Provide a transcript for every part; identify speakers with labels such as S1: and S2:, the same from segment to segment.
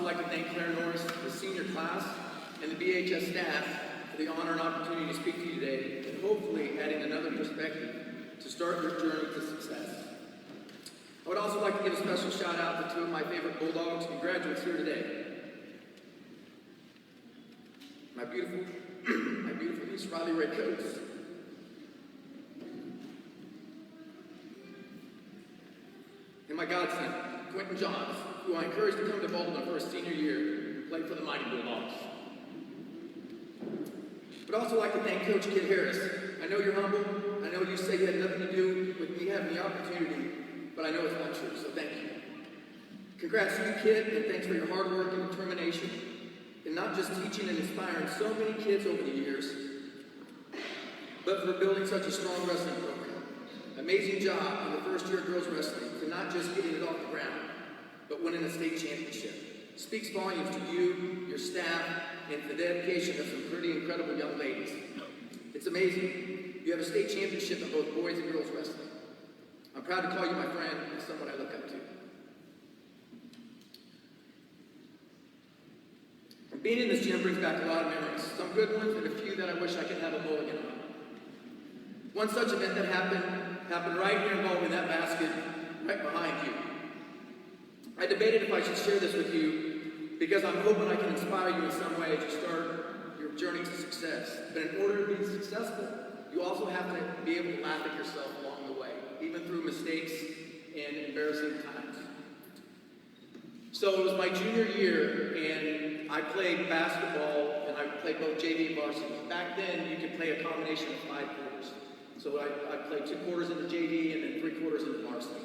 S1: like to thank Claire Norris, the senior class, and the BHS staff for the honor and opportunity to speak to you today, and hopefully adding another perspective to start your journey to success. I would also like to give a special shout out to two of my favorite Bulldogs and graduates here today. My beautiful niece, Riley Ray Coates. And my godson, Quentin Johns, who I encouraged to come to Baldwin for his senior year and play for the Mighty Bulldogs. But I'd also like to thank Coach Kid Harris. I know you're humble. I know you say you had nothing to do with me having the opportunity, but I know it's not true, so thank you. Congrats to you, Kid, and thanks for your hard work and determination in not just teaching and inspiring so many kids over the years, but for building such a strong wrestling program. Amazing job in the first year of girls wrestling to not just getting it off the ground, but winning a state championship. Speaks volumes to you, your staff, and the dedication of some pretty incredible young ladies. It's amazing. You have a state championship in both boys and girls wrestling. I'm proud to call you my friend and someone I look up to. And being in this gym brings back a lot of memories, some good ones and a few that I wish I could have a mulligan on. One such event that happened right here in Baldwin, that basket right behind you. I debated if I should share this with you because I'm hoping I can inspire you in some way to start your journey to success. But in order to be successful, you also have to be able to laugh at yourself along the way, even through mistakes and embarrassing times. So it was my junior year, and I played basketball, and I played both JV and varsity. Back then, you could play a combination of 5 quarters. So I played 2 quarters in the JV and then 3 quarters in the varsity.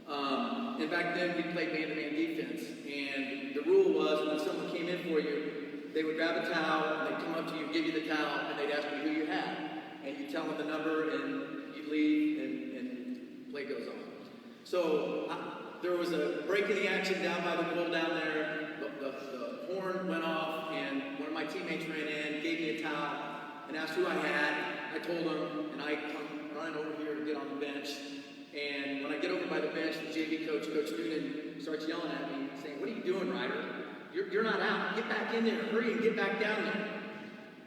S1: And back then, we played man-to-man defense. And the rule was when someone came in for you, they would grab a towel, and they'd come up to you, give you the towel, and they'd ask you who you had. And you'd tell them the number, and you'd leave, and play goes on. So there was a break in the action down by the goal down there. The horn went off, and one of my teammates ran in, gave me a towel, and asked who I had. I told him, and I come running over here to get on the bench. And when I get over by the bench, the JV coach, Coach Noonan, starts yelling at me, saying, "What are you doing, Ryder? You're not out. Get back in there. Hurry and get back down there."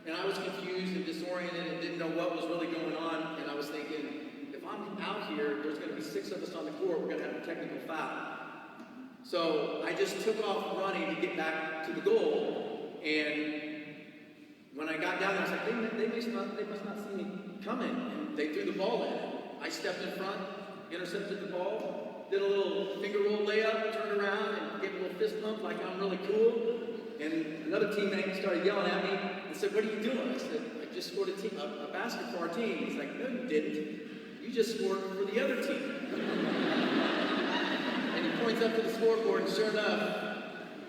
S1: And I was confused and disoriented and didn't know what was really going on. And I was thinking, if I'm out here, there's going to be 6 of us on the court. We're going to have a technical foul. So I just took off running to get back to the goal. And when I got down there, I was like, they must not see me coming. And they threw the ball in. I stepped in front, intercepted the ball, did a little finger roll layup, turned around, and gave a little fist pump like I'm really cool. And another teammate started yelling at me and said, "What are you doing?" I said, "I just scored a basket for our team." He's like, "No, you didn't. You just scored for the other team." And he points up to the scoreboard, and sure enough,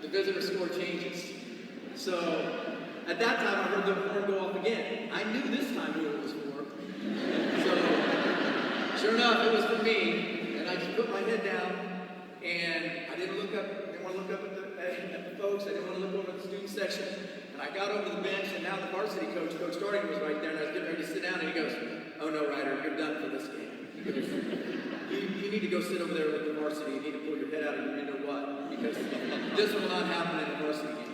S1: the visitor score changes. So at that time, I heard the horn go off again. I knew this time who it was for. So sure enough, it was for me, and I just put my head down, and I didn't look up. I didn't want to look up at the folks. I didn't want to look over at the student section. And I got over to the bench, and now the varsity coach, Coach Starting, was right there, and I was getting ready to sit down, and he goes, "Oh no, Ryder, you're done for this game." He goes, you need to go sit over there with the varsity. You need to pull your head out of your inner what, because this will not happen in a varsity game.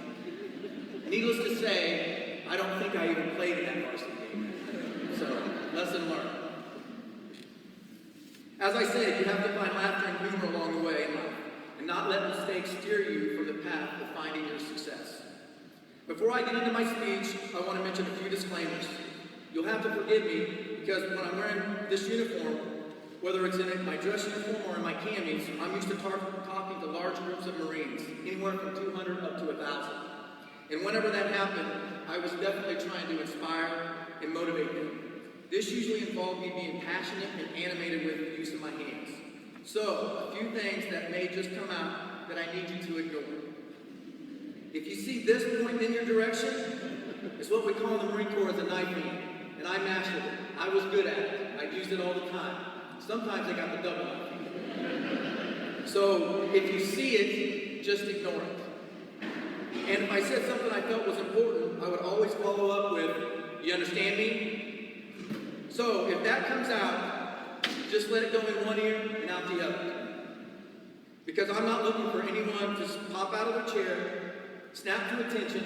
S1: Needless to say, I don't think I even played in that varsity game. So, lesson learned. As I said, you have to find laughter and humor along the way in life, and not let mistakes steer you from the path to finding your success. Before I get into my speech, I want to mention a few disclaimers. You'll have to forgive me because when I'm wearing this uniform, whether it's in my dress uniform or in my camis, I'm used to talking to large groups of Marines, anywhere from 200 up to 1,000. And whenever that happened, I was definitely trying to inspire and motivate them. This usually involved me being passionate and animated with the use of my hands. So, a few things that may just come out that I need you to ignore. If you see this pointing in your direction, it's what we call in the Marine Corps as a knife hand, and I mastered it. I was good at it. I used it all the time. Sometimes I got the double knife hand. So, if you see it, just ignore it. And if I said something I felt was important, I would always follow up with, "You understand me?" So if that comes out, just let it go in one ear and out the other. Because I'm not looking for anyone to pop out of their chair, snap to attention,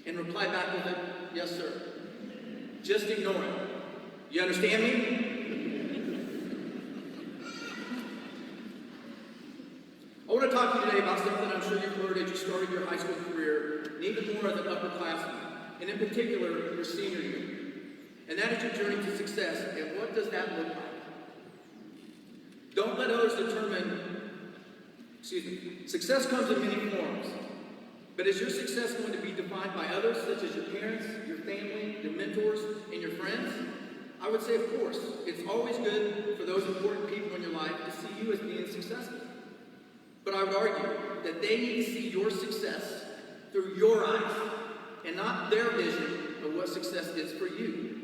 S1: and reply back with it, yes, sir. Just ignore it. You understand me? I want to talk to you today about something I'm sure you've heard as you started your high school career, and even more as an upperclassman, and in particular, your senior year. And that is your journey to success, and what does that look like? Don't let others determine, success comes in many forms, but is your success going to be defined by others, such as your parents, your family, your mentors, and your friends? I would say, of course. It's always good for those important people in your life to see you as being successful. But I would argue that they need to see your success through your eyes and not their vision of what success is for you.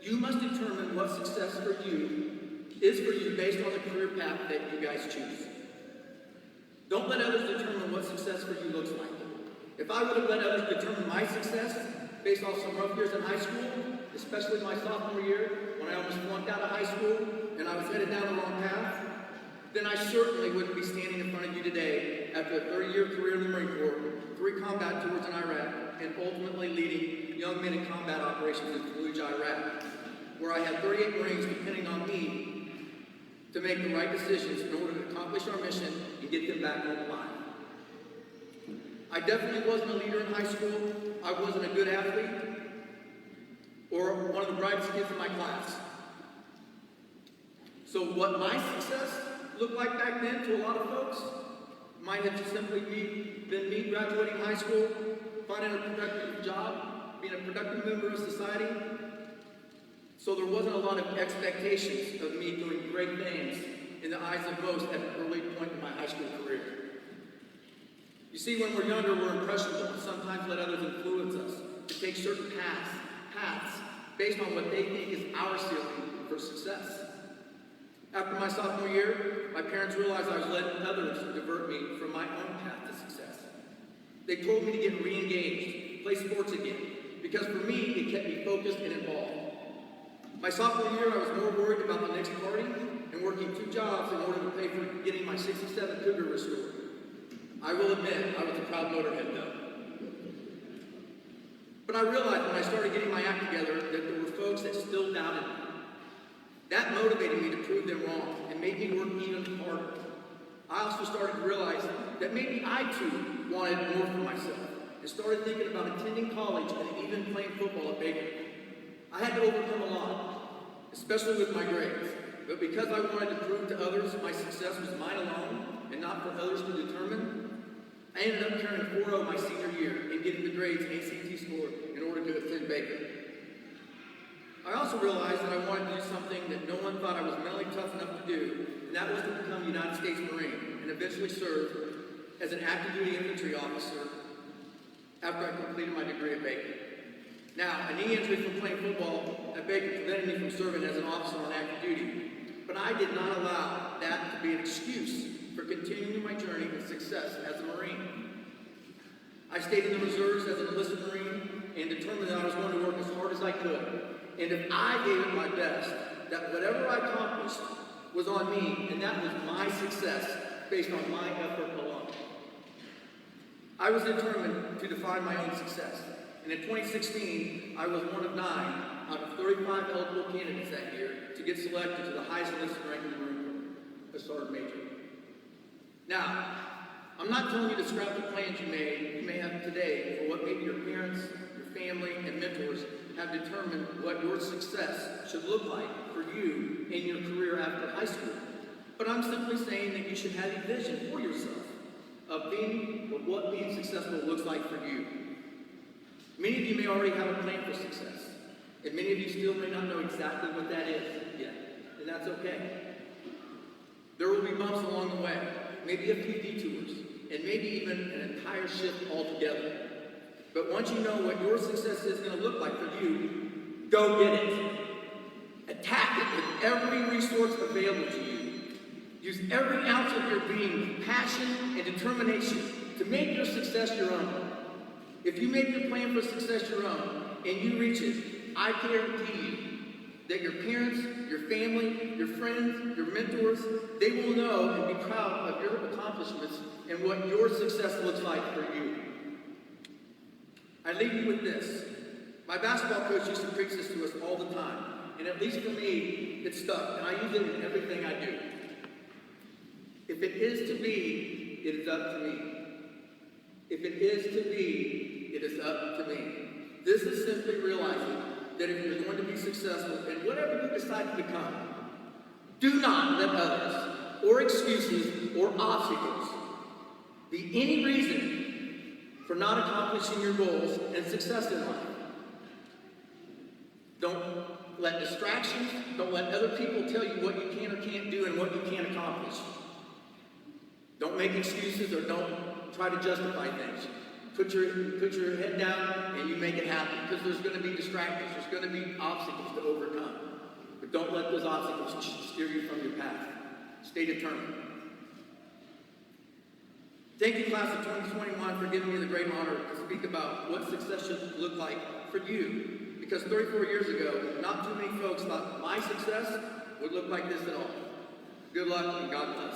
S1: You must determine what success for you is for you based on the career path that you guys choose. Don't let others determine what success for you looks like. If I would have let others determine my success based off some rough years in high school, especially my sophomore year when I almost flunked out of high school and I was headed down the wrong path, then I certainly wouldn't be standing in front of you today after a 30-year career in the Marine Corps, 3 combat tours in Iraq, and ultimately leading young men in combat operations in Fallujah, Iraq, where I had 38 Marines depending on me to make the right decisions in order to accomplish our mission and get them back home alive. I definitely wasn't a leader in high school. I wasn't a good athlete or one of the brightest kids in my class. So what my success looked like back then to a lot of folks might have just simply been me graduating high school, finding a productive job, being a productive member of society. So there wasn't a lot of expectations of me doing great things in the eyes of most at an early point in my high school career. You see, when we're younger, we're impressionable and sometimes let others influence us to take certain paths based on what they think is our ceiling for success. After my sophomore year, my parents realized I was letting others divert me from my own path to success. They told me to get re-engaged, play sports again, because for me, it kept me focused and involved. My sophomore year, I was more worried about the next party and working 2 jobs in order to pay for getting my 67 Cougar restored. I will admit, I was a proud motorhead though. But I realized when I started getting my act together that there were folks that still doubted me. That motivated me to prove them wrong and made me work even harder. I also started to realize that maybe I too wanted more for myself and started thinking about attending college and even playing football at Baker. I had to overcome a lot, especially with my grades. But because I wanted to prove to others my success was mine alone and not for others to determine, I ended up carrying a 4.0 my senior year and getting the grades and ACT score in order to attend Baker. I also realized that I wanted to do something that no one thought I was mentally tough enough to do, and that was to become a United States Marine and eventually serve as an active duty infantry officer after I completed my degree at Baker. Now, a knee injury from playing football at Baker prevented me from serving as an officer on active duty, but I did not allow that to be an excuse for continuing my journey of success as a Marine. I stayed in the reserves as an enlisted Marine and determined that I was going to work as hard as I could. And if I gave it my best, that whatever I accomplished was on me, and that was my success based on my effort alone. I was determined to define my own success. And in 2016, I was one of 9 out of 35 eligible candidates that year to get selected to the highest enlisted rank in the Marine Corps, a sergeant major. Now, I'm not telling you to scrap the plans you may have today for what maybe your parents, your family, and mentors have determined what your success should look like for you in your career after high school. But I'm simply saying that you should have a vision for yourself of what being successful looks like for you. Many of you may already have a plan for success, and many of you still may not know exactly what that is yet, and that's okay. There will be bumps along the way, maybe a few detours, and maybe even an entire shift altogether. But once you know what your success is going to look like for you, go get it. Attack it with every resource available to you. Use every ounce of your being, passion, and determination to make your success your own. If you make your plan for success your own, and you reach it, I guarantee you, that your parents, your family, your friends, your mentors, they will know and be proud of your accomplishments and what your success looks like for you. I leave you with this. My basketball coach used to preach this to us all the time, and at least for me, it stuck, and I use it in everything I do. If it is to be, it is up to me. If it is to be, it is up to me. This is simply realizing that if you're going to be successful in whatever you decide to become, do not let others, or excuses, or obstacles be any reason for not accomplishing your goals and success in life. Don't let distractions, don't let other people tell you what you can or can't do and what you can't accomplish. Don't make excuses or don't try to justify things. Put your head down and you make it happen, because there's going to be distractions. There's going to be obstacles to overcome. But don't let those obstacles steer you from your path. Stay determined. Thank you, class of 2021, for giving me the great honor to speak about what success should look like for you. Because 34 years ago, not too many folks thought my success would look like this at all. Good luck and God bless.